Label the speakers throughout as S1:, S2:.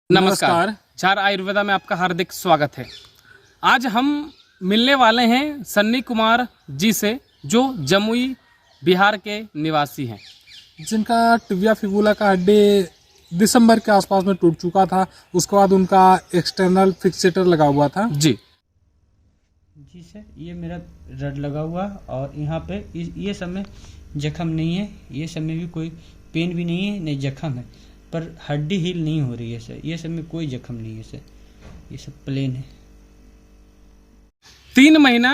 S1: नमस्कार। चार आयुर्वेदा में आपका हार्दिक स्वागत है। आज हम मिलने वाले हैं सन्नी कुमार जी से, जो जमुई बिहार के निवासी हैं,
S2: जिनका टिबिया फिबुला का हड्डी दिसंबर के आसपास में टूट चुका था। उसके बाद उनका एक्सटर्नल फिक्सेटर लगा हुआ था।
S1: जी
S3: सर, ये मेरा रड लगा हुआ और यहाँ पे ये सब में जख्म नहीं है, ये सब में भी कोई पेन भी नहीं है, नहीं जख्म है, पर हड्डी हील नहीं हो रही है सर। ये सब में कोई जख्म नहीं है सर, ये सब प्लेन है।
S1: 3 महीना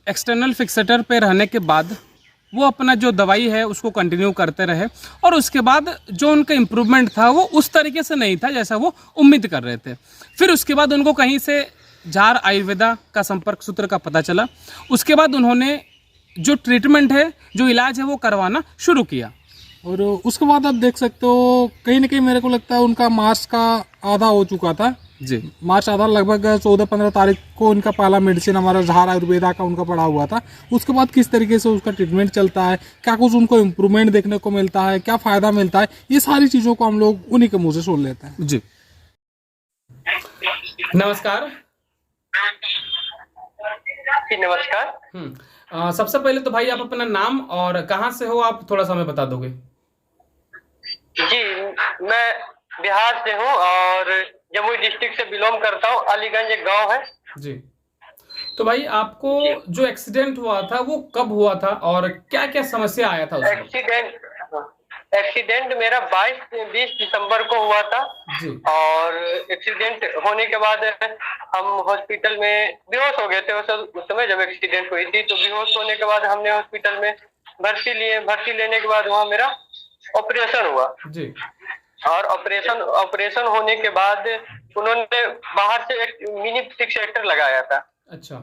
S1: एक्सटर्नल फिक्सेटर पे रहने के बाद वो अपना जो दवाई है उसको कंटिन्यू करते रहे, और उसके बाद जो उनका इम्प्रूवमेंट था वो उस तरीके से नहीं था जैसा वो उम्मीद कर रहे थे। फिर उसके बाद उनको कहीं से झार आयुर्वेदा का संपर्क सूत्र का पता चला। उसके बाद उन्होंने जो ट्रीटमेंट है, जो इलाज है, वो करवाना शुरू किया।
S2: और उसके बाद आप देख सकते हो, कहीं ना कहीं मेरे को लगता है उनका मार्च का आधा हो चुका था।
S1: जी,
S2: मार्च आधा लगभग 14-15 तारीख को उनका पहला मेडिसिन हमारा झार आयुर्वेदा का उनका पड़ा हुआ था। उसके बाद किस तरीके से उसका ट्रीटमेंट चलता है, क्या कुछ उनको इम्प्रूवमेंट देखने को मिलता है, क्या फ़ायदा मिलता है, ये सारी चीज़ों को हम लोग उन्हीं के मुँह से सुन लेते हैं।
S1: जी, नमस्कार।
S4: जी नमस्कार।
S1: सबसे पहले तो भाई आप अपना नाम और कहाँ से हो, आप थोड़ा सा हमें बता दोगे?
S4: जी, मैं बिहार से हूँ और जमुई डिस्ट्रिक्ट से बिलोंग करता हूँ। अलीगंज एक गांव है।
S1: जी, तो भाई आपको जो एक्सीडेंट हुआ था वो कब हुआ था और क्या क्या समस्या आया था उसमें?
S4: एक्सीडेंट मेरा 20 दिसंबर को हुआ था।
S1: जी,
S4: और एक्सीडेंट होने के बाद हम हॉस्पिटल में बेहोश हो गए थे। उस समय जब एक्सीडेंट हुई थी तो बेहोश होने के बाद हमने हॉस्पिटल में भर्ती लेने के बाद वहाँ मेरा ऑपरेशन हुआ।
S1: जी,
S4: और ऑपरेशन होने के बाद उन्होंने बाहर से एक मिनी फिक्सेटर लगाया था।
S1: अच्छा,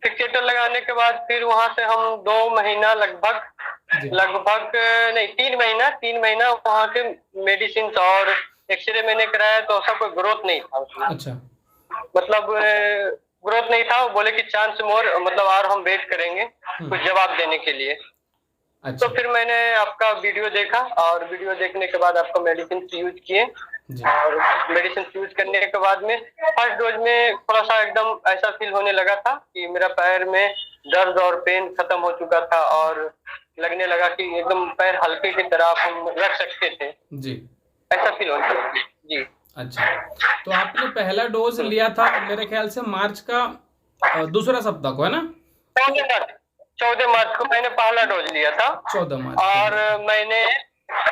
S4: फिक्सेटर लगाने के बाद फिर वहां से हम 2 महीना लगभग नहीं 3 महीना वहां के मेडिसिन और एक्सरे मैंने कराया तो ऐसा कोई ग्रोथ नहीं था उसमें।
S1: अच्छा,
S4: मतलब ग्रोथ नहीं था। वो बोले कि चांस मोर, मतलब और हम वेट करेंगे कुछ जवाब देने के लिए।
S1: अच्छा,
S4: तो फिर मैंने आपका वीडियो देखा और वीडियो देखने के बाद आपका मेडिसिन यूज किए। और मेडिसिन यूज करने के बाद में फर्स्ट डोज में थोड़ा सा एकदम ऐसा फील होने लगा था कि मेरा पैर में दर्द और पेन खत्म हो चुका था और लगने लगा कि एकदम पैर हल्के की तरह हम रख सकते थे।
S1: जी,
S4: ऐसा फील होने लगा। जी,
S1: अच्छा, तो आपने पहला डोज लिया था मेरे ख्याल से मार्च का दूसरा सप्ताह को, है ना?
S4: 14 मार्च को मैंने पहला डोज लिया था।
S1: 14 मार्च
S4: और मैंने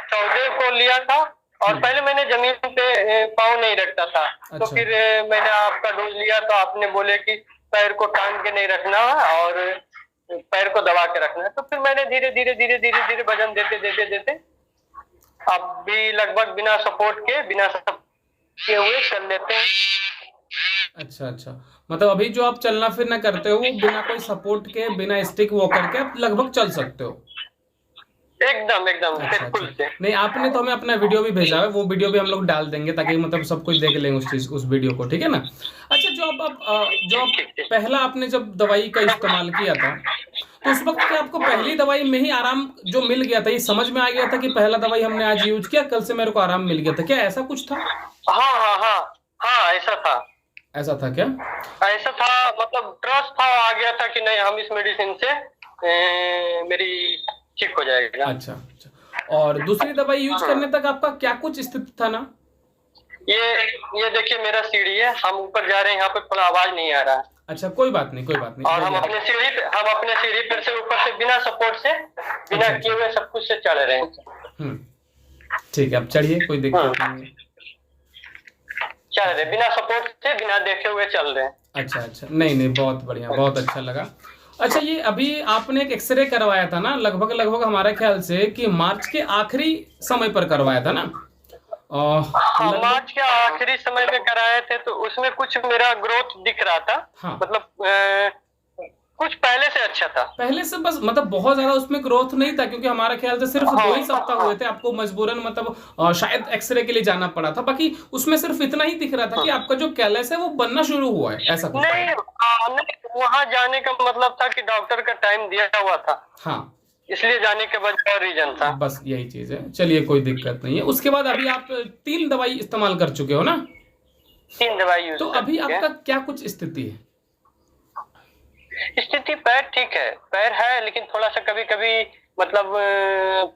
S4: 14 को लिया था। और पहले मैंने जमीन पे पाँव नहीं रखता था। तो
S1: अच्छा।
S4: फिर मैंने आपका डोज लिया तो आपने बोले कि पैर को टांग के नहीं रखना है और पैर को दबा के रखना है। तो फिर मैंने धीरे धीरे वजन देते अब भी लगभग बिना सपोर्ट के हुए चल लेते हैं।
S1: अच्छा, अच्छा, मतलब अभी जो आप चलना फिरना करते हो वो बिना कोई सपोर्ट के, बिना स्टिक वॉकर के आप लगभग चल सकते हो?
S4: एकदम
S1: अच्छा,
S4: बिल्कुल
S1: अच्छा,
S4: से।
S1: नहीं, आपने तो हमें अपना वीडियो भी भेजा है, वो वीडियो भी हम लोग डाल देंगे ताकि मतलब सब कुछ देख लेंगे उस वीडियो को, ठीक है ना? अच्छा, जो आप पहला आपने जब दवाई का इस्तेमाल किया था तो उस वक्त क्या आपको पहली दवाई में ही आराम जो मिल गया था, ये समझ में आ गया था कि पहला दवाई हमने आज यूज किया, कल से मेरे को आराम मिल गया था, क्या ऐसा कुछ था?
S4: हाँ, ऐसा था।
S1: ऐसा था क्या?
S4: ऐसा था, मतलब ट्रस्ट था, आ गया था कि नहीं हम इस मेडिसिन से मेरी ठीक हो जाएगा।
S1: अच्छा, अच्छा, और दूसरी दवाई यूज करने तक आपका क्या कुछ स्थिति था ना?
S4: ये देखिए मेरा सीढ़ी है, हम ऊपर जा रहे हैं, यहाँ पे थोड़ा आवाज नहीं आ रहा है।
S1: अच्छा, कोई बात नहीं।
S4: और हम अपने सीढ़ी पर से ऊपर से बिना सपोर्ट से, बिना किए हुए सब कुछ से चढ़ रहे हैं।
S1: ठीक है, अब चढ़िए, कोई दिक्कत नहीं है।
S4: चल रहे बिना सपोर्ट से, बिना देखे हुए चल रहे हैं।
S1: अच्छा, अच्छा, नहीं, बहुत बढ़िया, बहुत अच्छा लगा। अच्छा, ये अभी आपने एक एक्सरे करवाया था ना, लगभग हमारे ख्याल से कि मार्च के आखिरी समय पर करवाया था ना?
S4: हाँ, मार्च के आखिरी समय में कराए थे तो उसमें कुछ मेरा ग्रोथ दिख रहा था।
S1: हाँ,
S4: मतलब कुछ पहले से अच्छा था।
S1: पहले से बस, मतलब बहुत ज्यादा उसमें ग्रोथ नहीं था क्योंकि हमारे ख्याल से सिर्फ 2 ही सप्ताह हुए थे, आपको मजबूरन मतलब शायद एक्सरे के लिए जाना पड़ा था। बाकी उसमें सिर्फ इतना ही दिख रहा था कि आपका जो कैलस है वो बनना शुरू हुआ है, ऐसा कुछ?
S4: नहीं, वहाँ जाने का मतलब था कि डॉक्टर का टाइम दिया हुआ था।
S1: हाँ,
S4: इसलिए जाने के बाद और रीजन था।
S1: बस यही चीज है। चलिए, कोई दिक्कत नहीं है। उसके बाद अभी आप 3 दवाई इस्तेमाल कर चुके हो ना?
S4: 3 दवाई यूज
S1: तो अभी आपका क्या कुछ स्थिति है?
S4: स्थिति पैर ठीक है, पैर है, लेकिन थोड़ा सा कभी कभी मतलब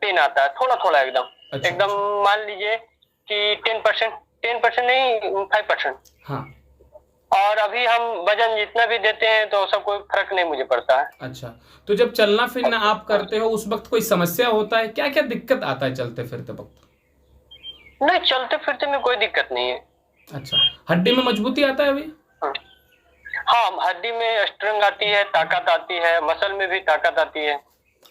S4: पेन आता है, थोड़ा थोड़ा एकदम।
S1: अच्छा,
S4: एकदम मान लीजिए कि 10% नहीं 5%।
S1: हाँ।
S4: और अभी हम वजन जितना भी देते हैं तो सब कोई फर्क नहीं मुझे पड़ता है।
S1: अच्छा, तो जब चलना फिरना आप करते हो उस वक्त कोई समस्या होता है? क्या क्या दिक्कत आता है चलते फिरते वक्त?
S4: नहीं, चलते फिरते में कोई दिक्कत नहीं है।
S1: अच्छा, हड्डी में मजबूती आता है अभी?
S4: हाँ, हड्डी में स्ट्रेंथ आती है, ताकत आती है, मसल में भी ताकत आती है।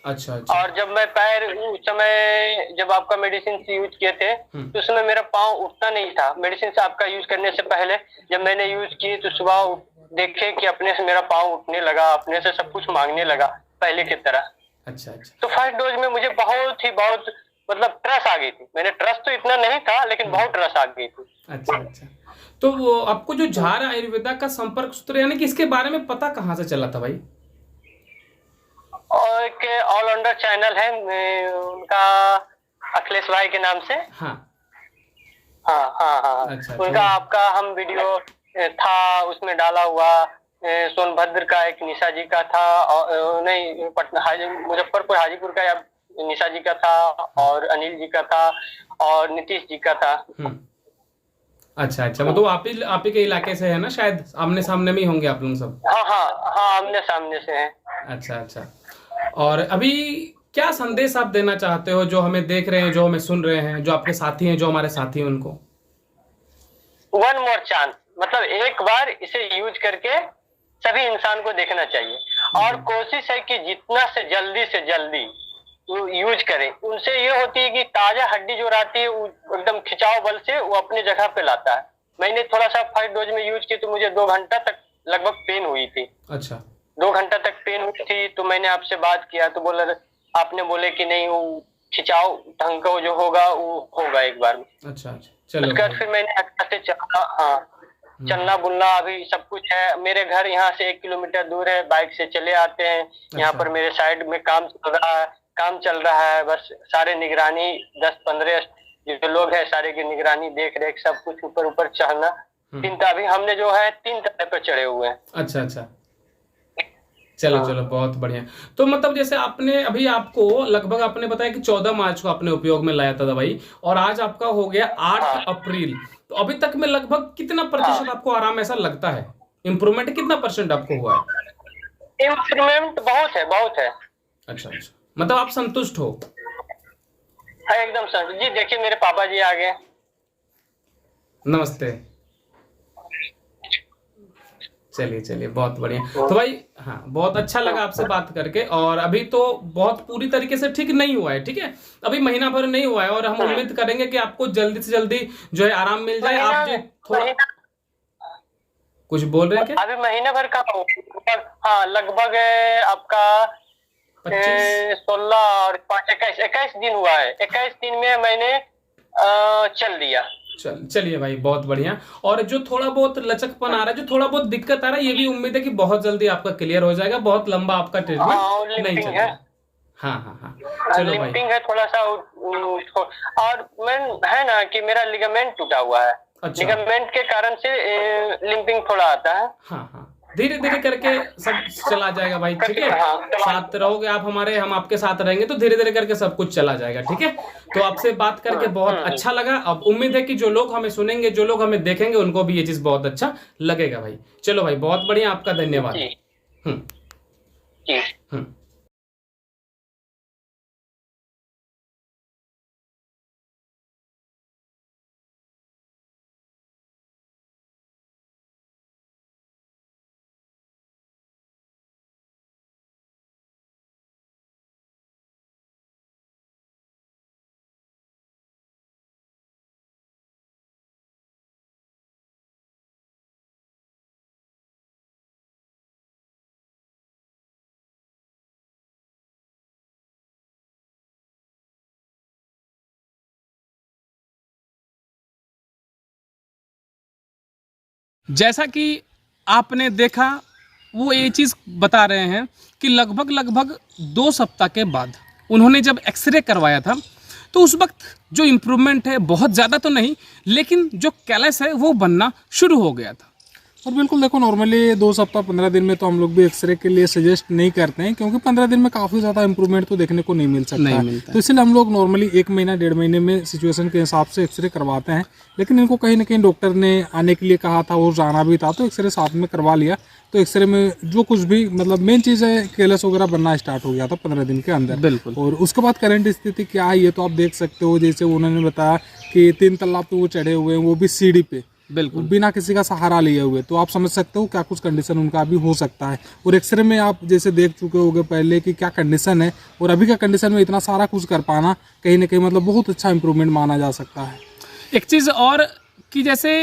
S1: अच्छा अच्छा।
S4: और जब मैं पैर उस समय जब आपका मेडिसिन से यूज किए थे तो उस समय मेरा पाँव उठता नहीं था। मेडिसिन से आपका यूज करने से पहले जब मैंने यूज किए तो सुबह देखे कि अपने से मेरा पाँव उठने लगा, अपने से सब कुछ मांगने लगा पहले की तरह।
S1: अच्छा अच्छा।
S4: तो फर्स्ट डोज में मुझे बहुत मतलब ट्रस्ट आ गई थी। मैंने ट्रस्ट तो इतना नहीं था, लेकिन बहुत ट्रस्ट आ गई थी।
S1: अच्छा अच्छा। तो वो आपको जो झार आयुर्वेदा का संपर्क सूत्र यानी कि इसके बारे में पता कहाँ से चला था भाई?
S4: और एक ऑलराउंडर चैनल है उनका, अखिलेश भाई के नाम से।
S1: हाँ
S4: हाँ।
S1: अच्छा,
S4: उनका आपका हम वीडियो था उसमें डाला हुआ। सोनभद्र का एक निशा जी का था, और नहीं पटना मुजफ्फरपुर हाजीपुर का निशा जी का था, और अनिल जी का था, और नीतीश जी का था।
S1: अच्छा अच्छा, मतलब आप ही के इलाके से है ना शायद? आमने सामने में ही होंगे आप लोग सब?
S4: हाँ, आमने सामने से हैं।
S1: अच्छा अच्छा। और अभी क्या संदेश आप देना चाहते हो जो हमें देख रहे हैं, जो हमें सुन रहे हैं, जो आपके साथी हैं, जो हमारे साथी हैं उनको?
S4: 1 मोर चांस, मतलब एक बार इसे यूज करके सभी इंसान को देखना चाहिए। और कोशिश है कि जितना से जल्दी यूज करें। उनसे ये होती है कि ताजा हड्डी जो रहती है वो एकदम खिंचाव बल से वो अपने जगह पे लाता है। मैंने थोड़ा सा फर्स्ट डोज में यूज की तो मुझे 2 घंटा तक लगभग पेन हुई थी।
S1: अच्छा,
S4: 2 घंटा तक पेन हुई थी। तो मैंने आपसे बात किया तो आपने बोले कि नहीं, वो खिंचाव ढंग का जो होगा वो होगा एक बार में।
S1: अच्छा अच्छा, चलो।
S4: उसके बाद फिर मैंने अच्छा से चलना बुलना अभी सब कुछ है। मेरे घर यहाँ से 1 किलोमीटर दूर है, बाइक से चले आते हैं। यहाँ पर मेरे साइड में काम चल रहा है। बस सारे निगरानी 10-15 जो लोग हैं, सारे की निगरानी देख रेख सब कुछ, ऊपर चढ़ना। अभी हमने जो है 3 तरह पर चढ़े हुए हैं।
S1: अच्छा अच्छा, चलो बहुत बढ़िया। तो मतलब जैसे आपने अभी आपको लगभग आपने बताया कि 14 मार्च को आपने उपयोग में लाया था दवाई, और आज आपका हो गया 8 अप्रैल। तो अभी तक में लगभग कितना प्रतिशत आपको आराम ऐसा लगता है? इम्प्रूवमेंट कितना % आपको हुआ है?
S4: इम्प्रूवमेंट बहुत है।
S1: अच्छा अच्छा, मतलब आप संतुष्ट हो?
S4: हाँ, एकदम संतुष्ट जी। देखिए मेरे पापा जी आ गए।
S1: नमस्ते। चलिए बहुत बढ़िया। तो भाई हाँ, बहुत अच्छा लगा आपसे बात करके। और अभी तो बहुत पूरी तरीके से ठीक नहीं हुआ है, ठीक है, अभी महीना भर नहीं हुआ है, और हम उम्मीद करेंगे कि आपको जल्दी से जल्दी जो है आराम मिल जाए। आप जो थोड़ा कुछ बोल रहे हैं क्या?
S4: अभी महीना भर का हाँ, लगभग आपका 16 और 5 21 दिन हुआ है। 21 दिन में मैंने चल दिया।
S1: चलिए भाई, बहुत बढ़िया। और जो थोड़ा बहुत लचकपन आ रहा है, जो थोड़ा बहुत दिक्कत आ रहा है, ये भी उम्मीद है कि बहुत जल्दी आपका क्लियर हो जाएगा। बहुत लंबा आपका ट्रीटमेंट नहीं चलेगा। हाँ, चलो भाई।
S4: लिंपिंग है थोड़ा सा। और मैं है ना कि मेरा लिगामेंट टूटा हुआ है।
S1: अच्छा।
S4: लिगामेंट के कारण से लिंपिंग थोड़ा आता है।
S1: हाँ, धीरे धीरे करके सब चला जाएगा भाई, ठीक है। साथ रहोगे आप हमारे, हम आपके साथ रहेंगे, तो धीरे धीरे करके सब कुछ चला जाएगा, ठीक है। तो आपसे बात करके बहुत अच्छा लगा। अब उम्मीद है कि जो लोग हमें सुनेंगे, जो लोग हमें देखेंगे, उनको भी ये चीज बहुत अच्छा लगेगा भाई। चलो भाई, बहुत बढ़िया, आपका धन्यवाद। जैसा कि आपने देखा, वो ये चीज़ बता रहे हैं कि लगभग 2 सप्ताह के बाद उन्होंने जब एक्सरे करवाया था तो उस वक्त जो इम्प्रूवमेंट है बहुत ज़्यादा तो नहीं, लेकिन जो कैलस है वो बनना शुरू हो गया था।
S2: और बिल्कुल देखो, नॉर्मली 2 सप्ताह 15 दिन में तो हम लोग भी एक्सरे के लिए सजेस्ट नहीं करते हैं, क्योंकि 15 दिन में काफ़ी ज़्यादा इंप्रूवमेंट तो देखने को नहीं मिल सकता है। तो इसलिए हम लोग नॉर्मली 1 महीना 1.5 महीने में सिचुएशन के हिसाब से एक्सरे करवाते हैं। लेकिन इनको कहीं ना कहीं डॉक्टर ने आने के लिए कहा था और जाना भी था, तो एक्सरे साथ में करवा लिया। तो एक्सरे में जो कुछ भी मतलब मेन चीज़ है, केलस वगैरह बनना स्टार्ट हो गया था 15 दिन के अंदर।
S1: बिल्कुल।
S2: और उसके बाद करंट स्थिति क्या है ये तो आप देख सकते हो। जैसे उन्होंने बताया कि 3 तल्ला पे वो चढ़े हुए हैं, वो भी सीढ़ी पे,
S1: बिल्कुल
S2: बिना किसी का सहारा लिए हुए। तो आप समझ सकते हो क्या कुछ कंडीशन उनका अभी हो सकता है। और एक्सरे में आप जैसे देख चुके होंगे पहले कि क्या कंडीशन है, और अभी का कंडीशन में इतना सारा कुछ कर पाना कहीं ना कहीं मतलब बहुत अच्छा इंप्रूवमेंट माना जा सकता है।
S1: एक चीज़ और कि जैसे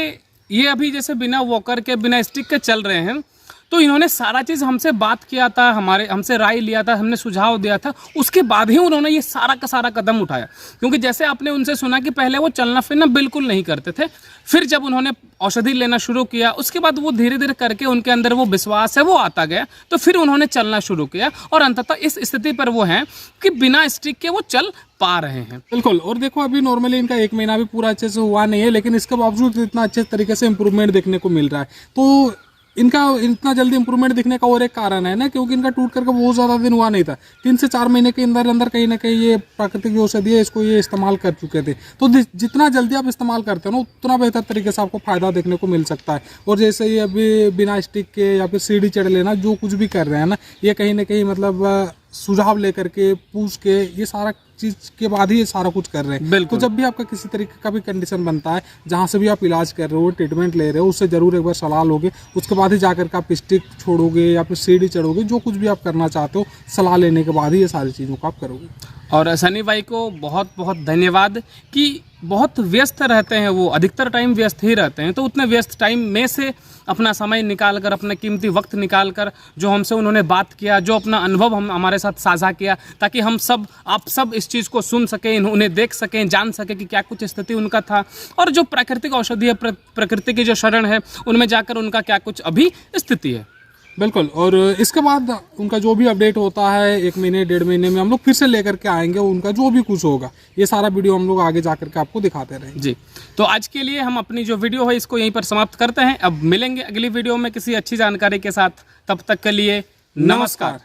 S1: ये अभी जैसे बिना वॉकर के बिना स्टिक के चल रहे हैं, तो इन्होंने सारा चीज़ हमसे बात किया था, हमसे राय लिया था, हमने सुझाव दिया था, उसके बाद ही उन्होंने ये सारा का सारा कदम उठाया। क्योंकि जैसे आपने उनसे सुना कि पहले वो चलना फिरना बिल्कुल नहीं करते थे, फिर जब उन्होंने औषधि लेना शुरू किया उसके बाद वो धीरे धीरे करके उनके अंदर वो विश्वास है वो आता गया, तो फिर उन्होंने चलना शुरू किया और अंततः इस स्थिति पर वो हैं कि बिना स्टिक के वो चल पा रहे हैं।
S2: बिल्कुल। और देखो अभी नॉर्मली इनका 1 महीना भी पूरा अच्छे से हुआ नहीं है, लेकिन इसके बावजूद इतना अच्छे तरीके से इंप्रूवमेंट देखने को मिल रहा है। तो इनका इतना जल्दी इंप्रूवमेंट दिखने का और एक कारण है ना, क्योंकि इनका टूट करके बहुत ज़्यादा दिन हुआ नहीं था। 3 से 4 महीने के अंदर अंदर कहीं ना कहीं ये प्राकृतिक औषधि है, इसको ये इस्तेमाल कर चुके थे। तो जितना जल्दी आप इस्तेमाल करते हो ना, उतना बेहतर तरीके से आपको फायदा देखने को मिल सकता है। और जैसे ये अभी बिना स्टिक के या फिर सीढ़ी चढ़ लेना जो कुछ भी कर रहे हैं ना, ये कहीं ना कहीं मतलब सुझाव लेकर के पूछ के ये सारा चीज़ के बाद ही ये सारा कुछ कर रहे हैं। तो जब भी आपका किसी तरीके का भी कंडीशन बनता है, जहाँ से भी आप इलाज कर रहे हो, ट्रीटमेंट ले रहे हो, उससे ज़रूर एक बार सलाह लोगे। उसके बाद ही जाकर के आप स्टिक छोड़ोगे या फिर सीढ़ी चढ़ोगे, जो कुछ भी आप करना चाहते हो सलाह लेने के बाद ही ये सारी चीज़ों को आप करोगे।
S1: और सनी भाई को बहुत बहुत धन्यवाद कि बहुत व्यस्त रहते हैं, वो अधिकतर टाइम व्यस्त ही रहते हैं, तो उतने व्यस्त टाइम में से अपना समय निकाल कर, अपना कीमती वक्त निकाल कर जो हमसे उन्होंने बात किया, जो अपना अनुभव हमारे साथ साझा किया, ताकि हम सब आप सब इस चीज़ को सुन सकें, उन्हें देख सकें, जान सकें कि क्या कुछ स्थिति उनका था और जो प्राकृतिक औषधि है, प्रकृति की जो शरण है, उनमें जाकर उनका क्या कुछ अभी स्थिति है।
S2: बिल्कुल। और इसके बाद उनका जो भी अपडेट होता है 1 महीने 1.5 महीने में हम लोग फिर से लेकर के आएंगे, उनका जो भी कुछ होगा ये सारा वीडियो हम लोग आगे जाकर के आपको दिखाते रहेंगे।
S1: जी, तो आज के लिए हम अपनी जो वीडियो है इसको यहीं पर समाप्त करते हैं। अब मिलेंगे अगली वीडियो में किसी अच्छी जानकारी के साथ, तब तक के लिए नमस्कार।